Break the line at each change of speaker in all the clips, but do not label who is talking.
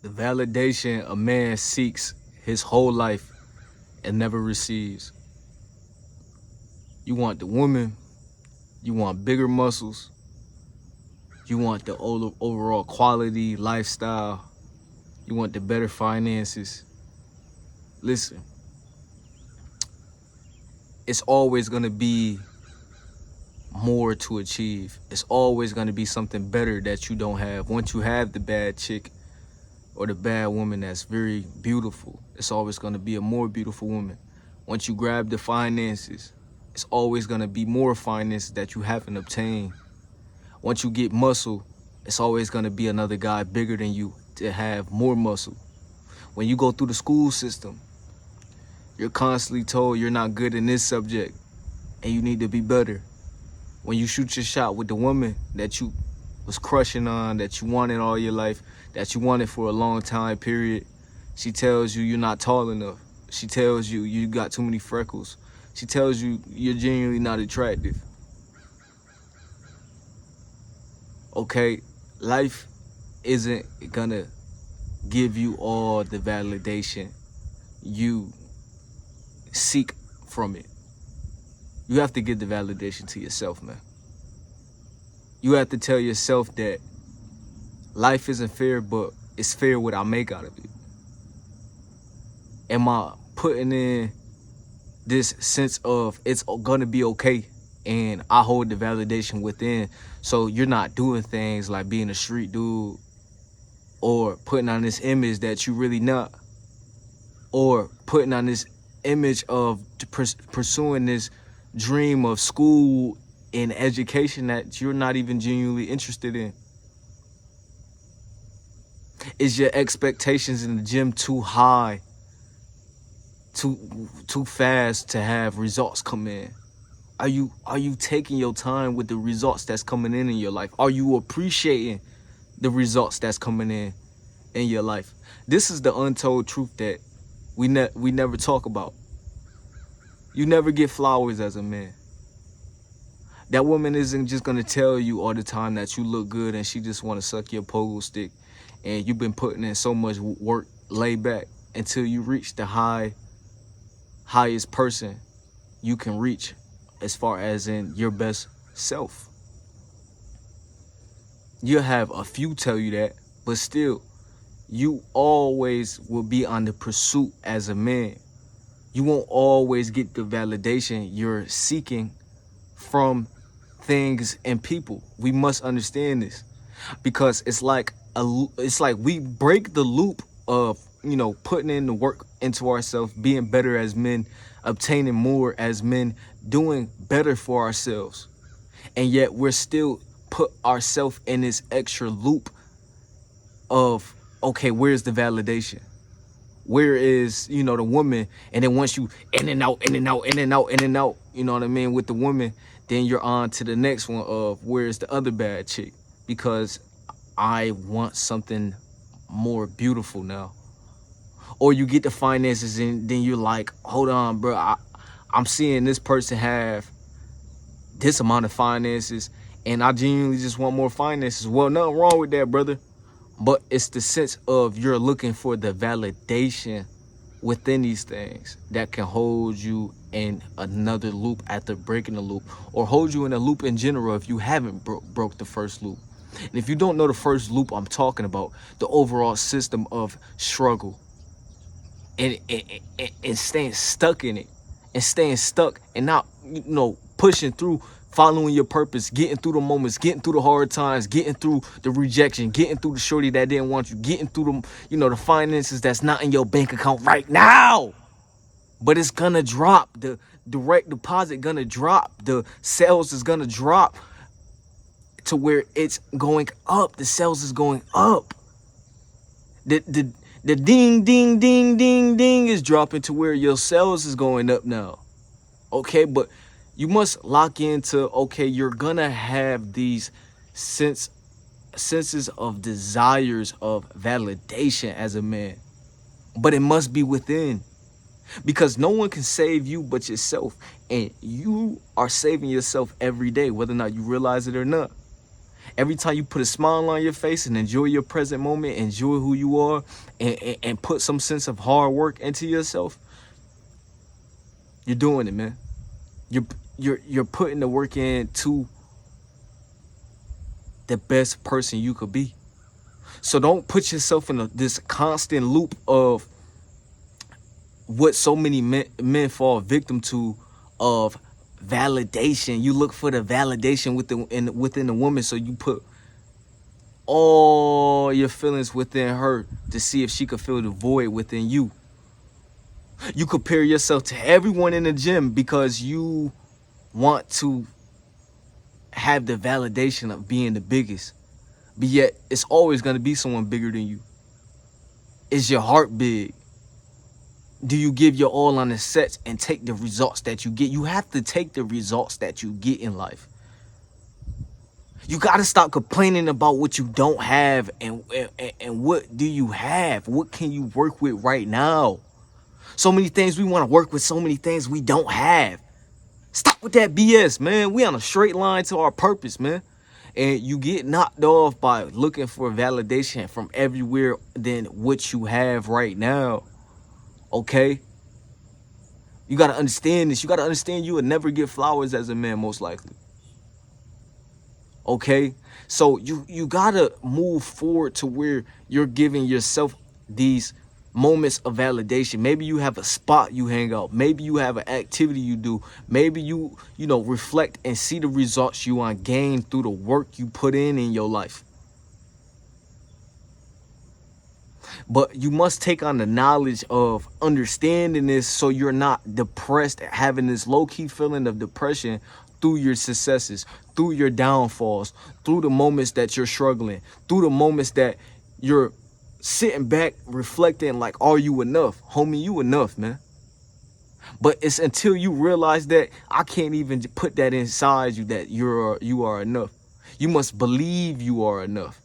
The validation a man seeks his whole life and never receives. You want the woman, you want bigger muscles, you want the overall quality lifestyle, you want the better finances. Listen, it's always gonna be more to achieve. It's always gonna be something better that you don't have. Once you have the bad chick or the bad woman that's very beautiful, it's always gonna be a more beautiful woman. Once you grab the finances, it's always gonna be more finances that you haven't obtained. Once you get muscle, it's always gonna be another guy bigger than you to have more muscle. When you go through the school system, you're constantly told you're not good in this subject and you need to be better. When you shoot your shot with the woman that you was crushing on, that you wanted all your life, that you wanted for a long time period, she tells you you're not tall enough. She tells you you got too many freckles. She tells you you're genuinely not attractive. Okay, life isn't gonna give you all the validation you seek from it. You have to give the validation to yourself, man. You have to tell yourself that life isn't fair, but it's fair what I make out of it. Am I putting in this sense of it's gonna be okay, and I hold the validation within, so you're not doing things like being a street dude or putting on this image that you really not, or putting on this image of pursuing this dream of school and education that you're not even genuinely interested in. Is your expectations in the gym too high, too fast to have results come in? Are you taking your time with the results that's coming in your life? Are you appreciating the results that's coming in your life? This is the untold truth that we never talk about. You never get flowers as a man. That woman isn't just gonna tell you all the time that you look good and she just wanna suck your pogo stick, and you've been putting in so much work, lay back until you reach the highest person you can reach as far as in your best self. You'll have a few tell you that, but still, you always will be on the pursuit as a man. You won't always get the validation you're seeking from things and people. We must understand this, because it's like we break the loop of, putting in the work into ourselves, being better as men, obtaining more as men, doing better for ourselves, and yet we're still put ourselves in this extra loop of, okay, where's the validation? Where is, the woman? And then once you in and out, in and out, in and out, in and out, you know what I mean, with the woman, then you're on to the next one of where's the other bad chick? Because I want something more beautiful now. Or you get the finances and then you're like, hold on, bro, I'm seeing this person have this amount of finances and I genuinely just want more finances. Well, nothing wrong with that, brother. But it's the sense of you're looking for the validation within these things that can hold you in another loop after breaking the loop, or hold you in a loop in general if you haven't broke the first loop. And if you don't know the first loop I'm talking about, the overall system of struggle and staying stuck in it, and staying stuck and not, pushing through, following your purpose, getting through the moments, getting through the hard times, getting through the rejection, getting through the shorty that didn't want you, getting through the finances that's not in your bank account right now, but it's gonna drop. The direct deposit gonna drop. The sales is gonna drop to where it's going up. The sales is going up. The ding, ding, ding, ding, ding is dropping to where your sales is going up now. Okay, but you must lock into, okay, you're gonna have these senses of desires of validation as a man, but it must be within, because no one can save you but yourself, and you are saving yourself every day, whether or not you realize it or not. Every time you put a smile on your face and enjoy your present moment, enjoy who you are, and put some sense of hard work into yourself, you're doing it, man. You're putting the work in to the best person you could be. So don't put yourself in this constant loop of what so many men fall victim to, of validation. You look for the validation within the woman, so you put all your feelings within her to see if she could fill the void within you. You compare yourself to everyone in the gym because you want to have the validation of being the biggest, but yet it's always going to be someone bigger than you. Is your heart big? Do you give your all on the sets and take the results that you get? You have to take the results that you get in life. You got to stop complaining about what you don't have, and what do you have? What can you work with right now? So many things we want to work with, so many things we don't have. Stop with that BS, man. We on a straight line to our purpose, man. And you get knocked off by looking for validation from everywhere than what you have right now. Okay? You got to understand this. You got to understand you will never get flowers as a man, most likely. Okay? So you got to move forward to where you're giving yourself these moments of validation. Maybe you have a spot you hang out. Maybe you have an activity you do. Maybe you reflect and see the results you want to gain through the work you put in your life. But you must take on the knowledge of understanding this, so you're not depressed, having this low-key feeling of depression through your successes, through your downfalls, through the moments that you're struggling, through the moments that you're sitting back reflecting like, are you enough? Homie, you enough, man. But it's until you realize that I can't even put that inside you, that you are enough. You must believe you are enough.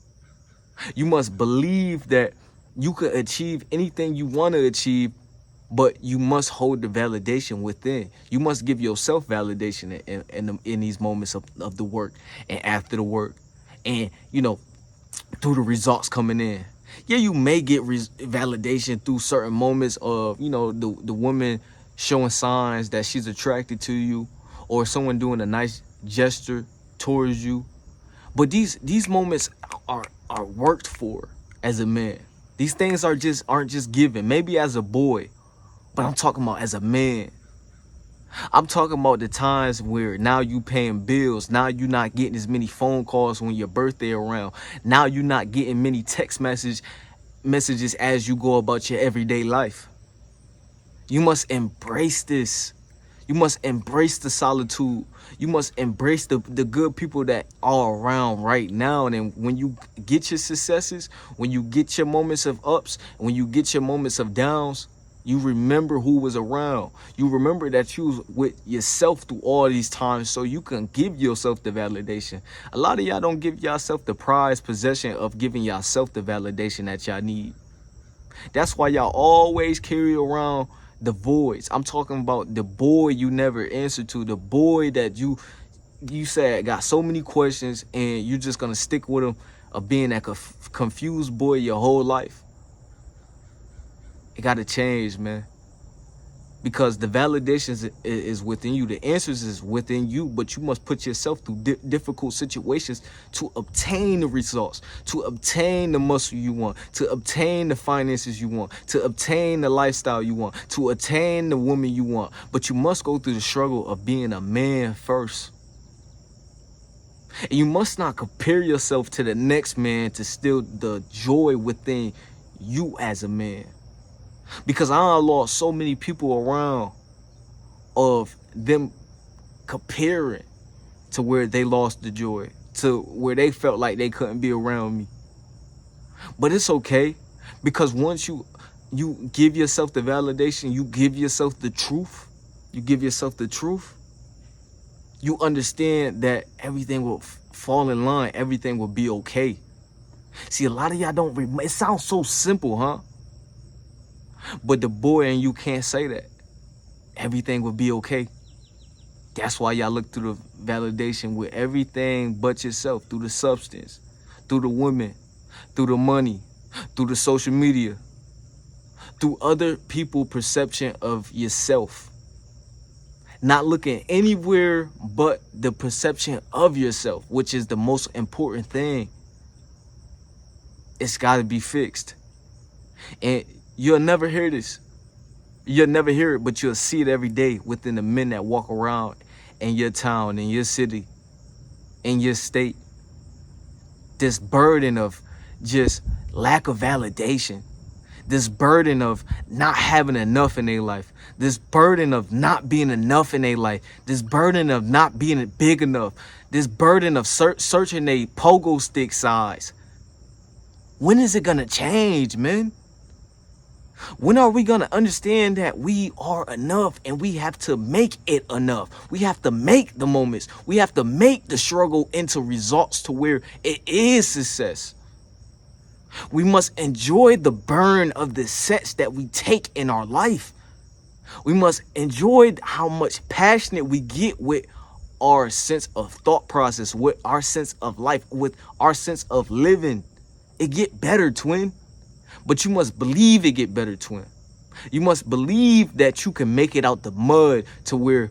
You must believe that you could achieve anything you want to achieve, but you must hold the validation within. You must give yourself validation in these moments of the work and after the work, and through the results coming in. Yeah, you may get validation through certain moments of the woman showing signs that she's attracted to you, or someone doing a nice gesture towards you. But these moments are worked for as a man. These things aren't just given. Maybe as a boy, but I'm talking about as a man. I'm talking about the times where now you paying bills. Now you're not getting as many phone calls when your birthday around. Now you're not getting many text messages as you go about your everyday life. You must embrace this. You must embrace the solitude. You must embrace the good people that are around right now. And when you get your successes, when you get your moments of ups, when you get your moments of downs, you remember who was around. You remember that you was with yourself through all these times, so you can give yourself the validation. A lot of y'all don't give yourself the prized possession of giving yourself the validation that y'all need. That's why y'all always carry around the voids. I'm talking about the boy you never answered to, the boy that you said got so many questions, and you're just gonna stick with him, of being that confused boy your whole life. It gotta change, man, because the validations is within you. The answers is within you, but you must put yourself through difficult situations to obtain the results, to obtain the muscle you want, to obtain the finances you want, to obtain the lifestyle you want, to attain the woman you want. But you must go through the struggle of being a man first. And you must not compare yourself to the next man to steal the joy within you as a man. Because I lost so many people around of them comparing to where they lost the joy, to where they felt like they couldn't be around me. But it's okay, because once you give yourself the validation, you give yourself the truth, you understand that everything will fall in line, everything will be okay. See, a lot of y'all don't remember. It sounds so simple, huh? But the boy in you can't say that everything will be okay. That's why y'all look through validation with everything but yourself, through the substance, through the women, through the money, through the social media, through other people's perception of yourself. Not looking anywhere but the perception of yourself, which is the most important thing. It's got to be fixed. And you'll never hear this. You'll never hear it, but you'll see it every day within the men that walk around in your town, in your city, in your state. This burden of just lack of validation. This burden of not having enough in their life. This burden of not being enough in their life. This burden of not being big enough. This burden of searching their pogo stick size. When is it gonna change, man? When are we gonna understand that we are enough and we have to make it enough? We have to make the moments. We have to make the struggle into results to where it is success. We must enjoy the burn of the sets that we take in our life. We must enjoy how much passionate we get with our sense of thought process, with our sense of life, with our sense of living. It get better, twin. But you must believe it get better, twin. You must believe that you can make it out the mud to where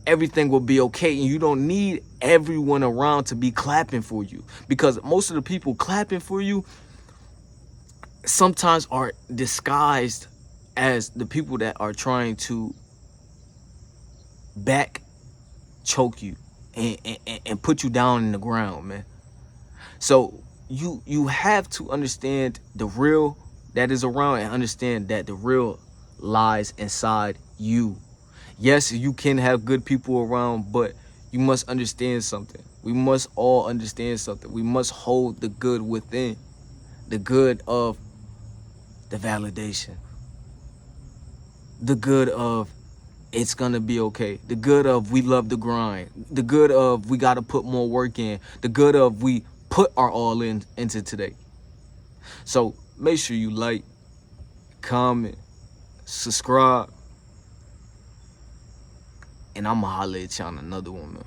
everything will be okay, and you don't need everyone around to be clapping for you, because most of the people clapping for you sometimes are disguised as the people that are trying to back choke you and put you down in the ground, man. So you have to understand the real that is around, and understand that the real lies inside you. Yes, you can have good people around, but you must understand something. We must all understand something. We must hold the good within, the good of the validation, the good of it's gonna be okay, the good of we love the grind, the good of we gotta put more work in, the good of we put our all into today. So make sure you like, comment, subscribe, and I'ma holler at y'all on another one, man.